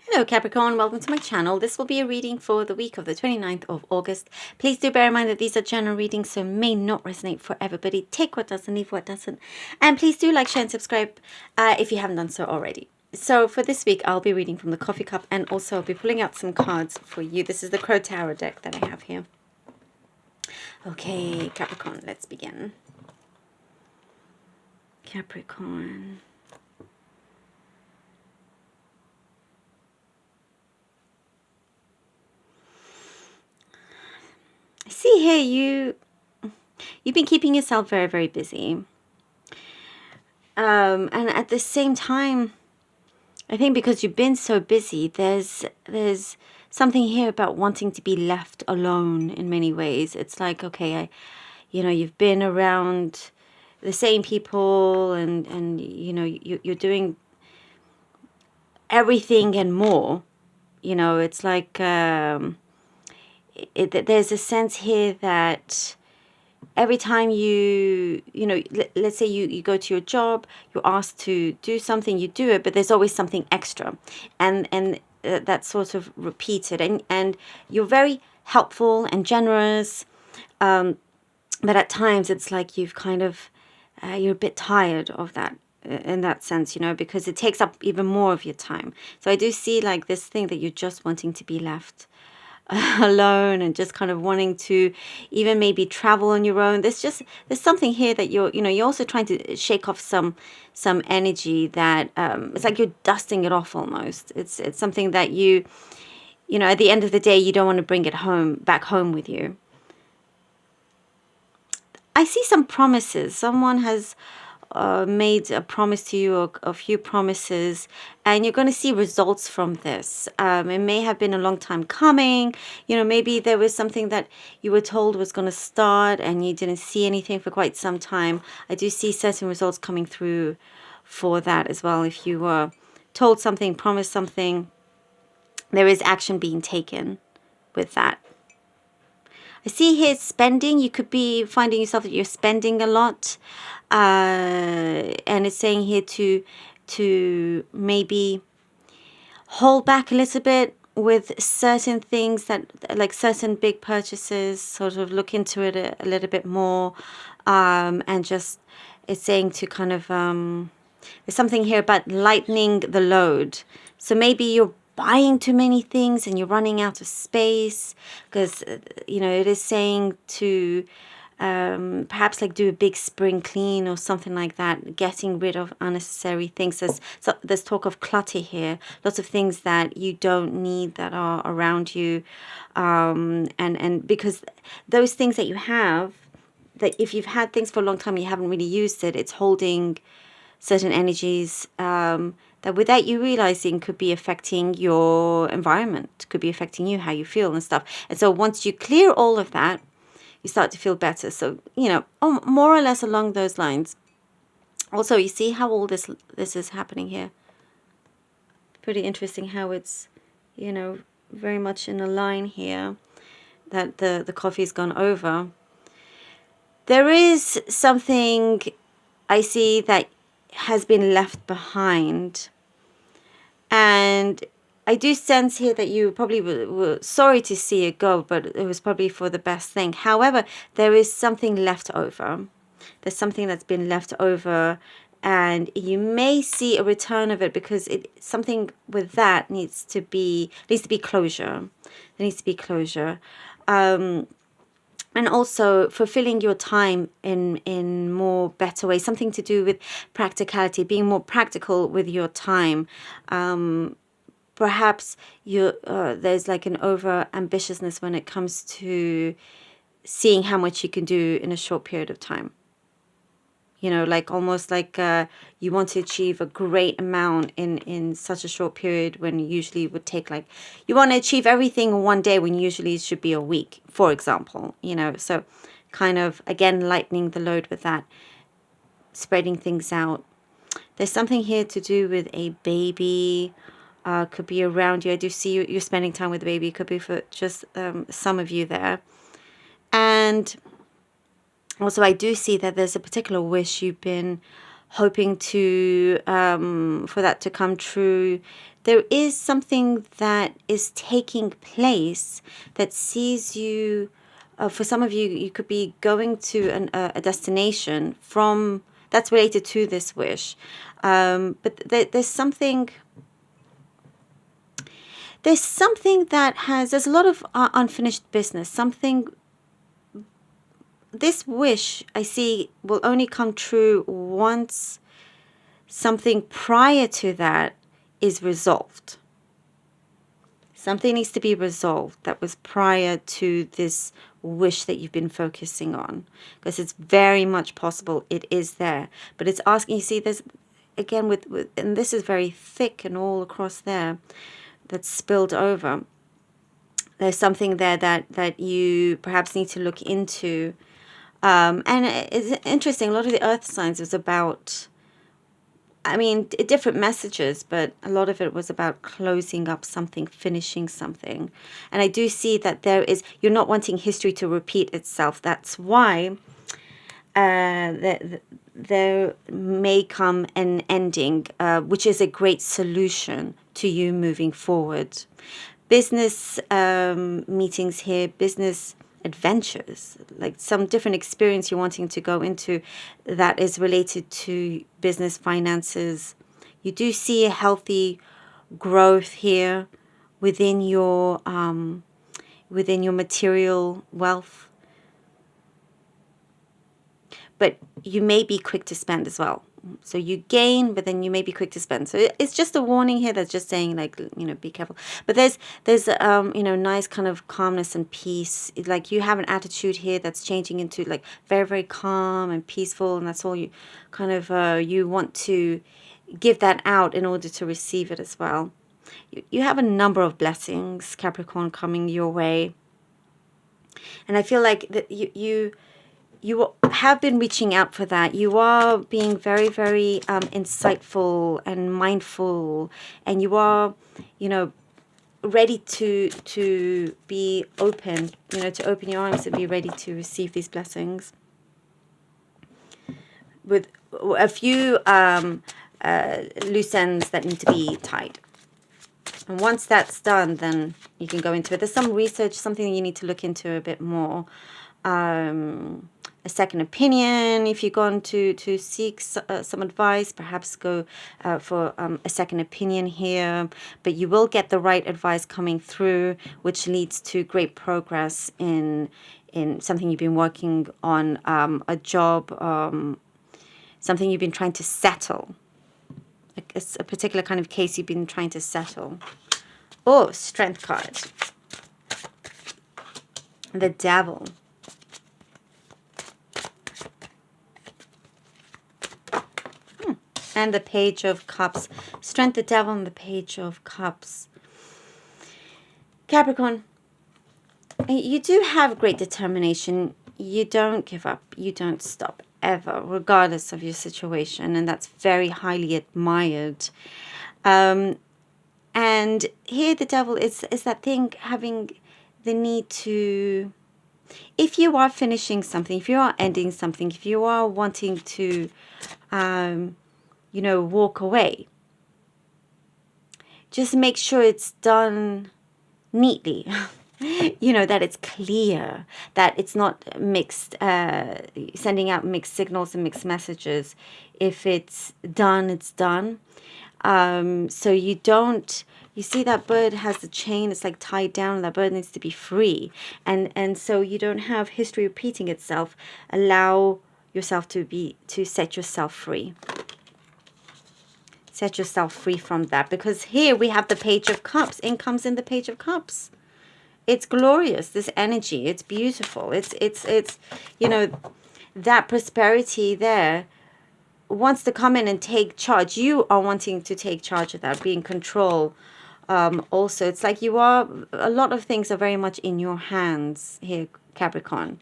Hello Capricorn, welcome to my channel. This will be a reading for the week of the 29th of August. Please do bear in mind that these are general readings, so may not resonate for everybody. Take what does and leave what doesn't. And please do like, share and subscribe if you haven't done so already. So for this week, I'll be reading from the coffee cup and also I'll be pulling out some cards for you. This is the Crow Tower deck that I have here. Okay, Capricorn, let's begin. Capricorn. I see here you've been keeping yourself very, very busy. And at the same time, I think because you've been so busy, there's something here about wanting to be left alone in many ways. It's like, okay, you've been around the same people and you're doing everything and more. It's like there's a sense here that every time let's say you go to your job, you're asked to do something, you do it, but there's always something extra, and that's sort of repeated, and you're very helpful and generous, but at times it's like you've kind of you're a bit tired of that in that sense, because it takes up even more of your time. So I do see like this thing that you're just wanting to be left alone and just kind of wanting to even maybe travel on your own. There's something here that you're also trying to shake off some energy that it's like you're dusting it off almost. It's something that at the end of the day you don't want to bring it back home with you. I see some promises. Someone has made a promise to you, or a few promises, and you're going to see results from this. It may have been a long time coming. Maybe there was something that you were told was going to start and you didn't see anything for quite some time. I do see certain results coming through for that as well. If you were told something, promised something, there is action being taken with that. I see here spending. You could be finding yourself that you're spending a lot. And it's saying here to maybe hold back a little bit with certain things, that like certain big purchases, sort of look into it a little bit more. And just, it's saying to kind of, there's something here about lightening the load. So maybe you're buying too many things and you're running out of space, because it is saying to perhaps like do a big spring clean or something like that, getting rid of unnecessary things. There's talk of clutter here, lots of things that you don't need that are around you, and because those things that you have, that if you've had things for a long time, you haven't really used it, it's holding certain energies that without you realizing could be affecting your environment, could be affecting you, how you feel and stuff. And so once you clear all of that, you start to feel better. So, more or less along those lines. Also, you see how all this is happening here. Pretty interesting how it's, very much in a line here that the coffee's gone over. There is something I see that has been left behind, and I do sense here that you probably were sorry to see it go, but it was probably for the best thing. However, there is something left over. There's something that's been left over, and you may see a return of it, because something with that needs to be closure. There needs to be closure. And also fulfilling your time in more better ways, something to do with practicality, being more practical with your time. Perhaps there's like an over ambitiousness when it comes to seeing how much you can do in a short period of time. Like almost like you want to achieve a great amount in such a short period, when usually it would take like, you want to achieve everything in one day when usually it should be a week, for example. So kind of, again, lightening the load with that, spreading things out. There's something here to do with a baby. Could be around you. I do see you're spending time with the baby. Could be for just some of you there. And also, I do see that there's a particular wish you've been hoping to for that to come true. there is something that is taking place that sees you. For some of you, you could be going to a destination from that's related to this wish. But there's something. There's something that there's a lot of unfinished business. This wish I see will only come true once something prior to that is resolved. Something needs to be resolved that was prior to this wish that you've been focusing on, because it's very much possible it is there. But it's asking, you see, there's again with and this is very thick and all across there that's spilled over. There's something there that you perhaps need to look into. And it's interesting, a lot of the earth signs was about, I mean, different messages, but a lot of it was about closing up something, finishing something. And I do see that you're not wanting history to repeat itself. That's why there may come an ending, which is a great solution to you moving forward. Business meetings here, business adventures, like some different experience you're wanting to go into that is related to business finances. You do see a healthy growth here within your material wealth, but you may be quick to spend as well. So you gain, but then you may be quick to spend. So it's just a warning here that's just saying, like, be careful. But there's nice kind of calmness and peace. Like you have an attitude here that's changing into like very, very calm and peaceful. And that's all you kind of, you want to give that out in order to receive it as well. You have a number of blessings, Capricorn, coming your way. And I feel like that you have been reaching out for that. You are being very, very insightful and mindful, and you are, ready to be open, to open your arms and be ready to receive these blessings. With a few loose ends that need to be tied. And once that's done, then you can go into it. There's some research, something you need to look into a bit more. A second opinion, if you're going to seek some advice, perhaps go for a second opinion here. But you will get the right advice coming through, which leads to great progress in something you've been working on, a job, something you've been trying to settle. Like a particular kind of case you've been trying to settle. Oh, Strength card. The Devil. And the Page of Cups. Strength, the Devil, and the Page of Cups. Capricorn, you do have great determination. You don't give up. You don't stop ever, regardless of your situation. And that's very highly admired. And here the Devil is that thing, having the need to... If you are finishing something, if you are ending something, if you are wanting to... walk away. Just make sure it's done neatly. That it's clear, that it's not mixed, sending out mixed signals and mixed messages. If it's done, it's done. So you don't, you see that bird has the chain, it's like tied down, and that bird needs to be free. And so you don't have history repeating itself. Allow yourself to set yourself free. Set yourself free from that, because here we have the Page of Cups. In comes in the Page of Cups. It's glorious, this energy. It's beautiful. It's that prosperity there wants to come in and take charge. You are wanting to take charge of that, be in control. Also, it's like a lot of things are very much in your hands here, Capricorn.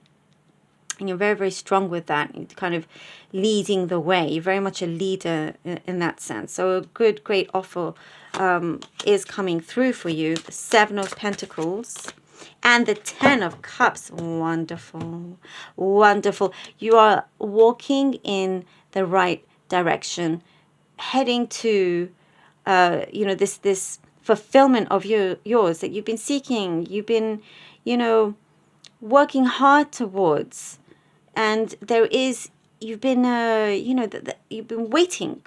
And you're very, very strong with that. You're kind of leading the way. You're very much a leader in that sense. So a great offer is coming through for you. The Seven of Pentacles and the Ten of Cups. Wonderful. Wonderful. You are walking in the right direction, heading to this fulfillment of yours that you've been seeking, you've been, working hard towards, and you've been, you've been waiting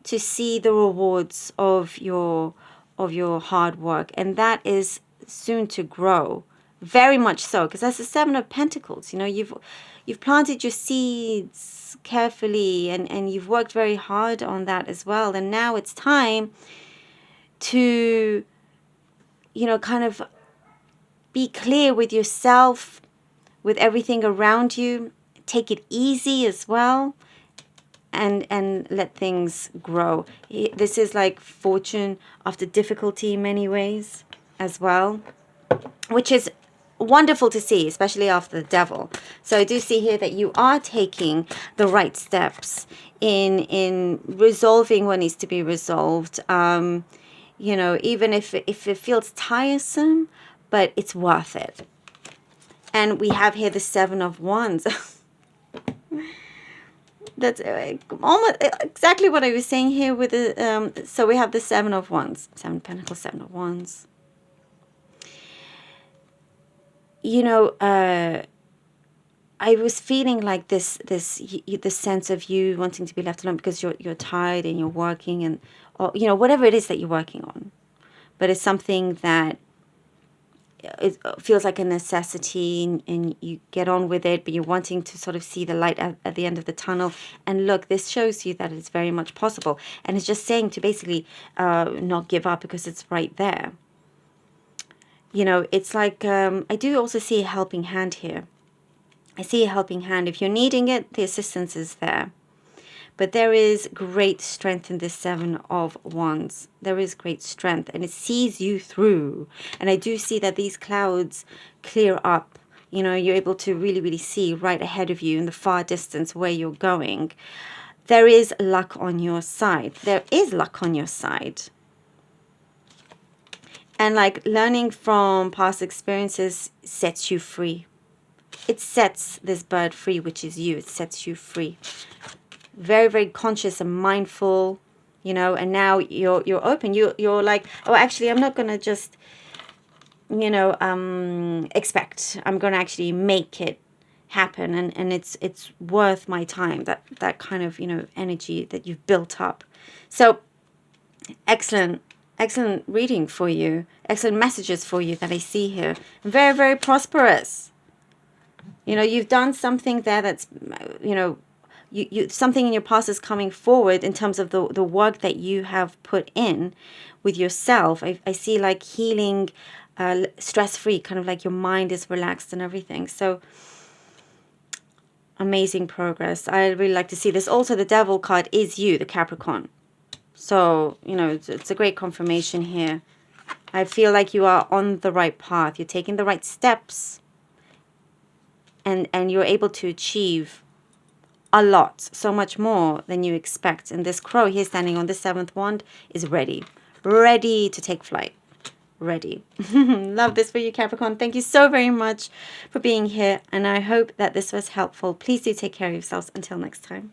to see the rewards of your hard work, and that is soon to grow, very much so, because that's the Seven of Pentacles. You've planted your seeds carefully, and you've worked very hard on that as well, and now it's time to kind of be clear with yourself, with everything around you. Take it easy as well, and let things grow. This is like fortune after difficulty in many ways as well, which is wonderful to see, especially after the Devil. So I do see here that you are taking the right steps in resolving what needs to be resolved. Even if it feels tiresome, but it's worth it. And we have here the Seven of Wands. That's almost exactly what I was saying here with the, so we have the Seven of Wands, Seven of Pentacles, Seven of Wands. I was feeling like this sense of you wanting to be left alone because you're tired and you're working, and whatever it is that you're working on, but it's something that it feels like a necessity, and you get on with it, but you're wanting to sort of see the light at the end of the tunnel. And look, this shows you that it's very much possible, and it's just saying to basically not give up, because it's right there. It's like I do also see a helping hand here. I see a helping hand. If you're needing it, the assistance is there. But there is great strength in this Seven of Wands. There is great strength, and it sees you through. And I do see that these clouds clear up. You're able to really, really see right ahead of you in the far distance where you're going. There is luck on your side. There is luck on your side. And like learning from past experiences sets you free. It sets this bird free, which is you. It sets you free. Very, very conscious and mindful, and now you're open. You're like, oh, actually, I'm not gonna just, expect. I'm gonna actually make it happen, and it's worth my time. That kind of energy that you've built up. So, excellent reading for you. Excellent messages for you that I see here. Very, very prosperous. You've done something there that's, you something in your past is coming forward in terms of the work that you have put in with yourself. I see like healing, stress-free, kind of like your mind is relaxed and everything. So amazing progress. I really like to see this. Also, the Devil card is you, the Capricorn. So, it's a great confirmation here. I feel like you are on the right path. You're taking the right steps, and you're able to achieve a lot, so much more than you expect. And this crow here standing on the seventh wand is ready to take flight. Ready. Love this for you, Capricorn. Thank you so very much for being here, and I hope that this was helpful. Please do take care of yourselves. Until next time.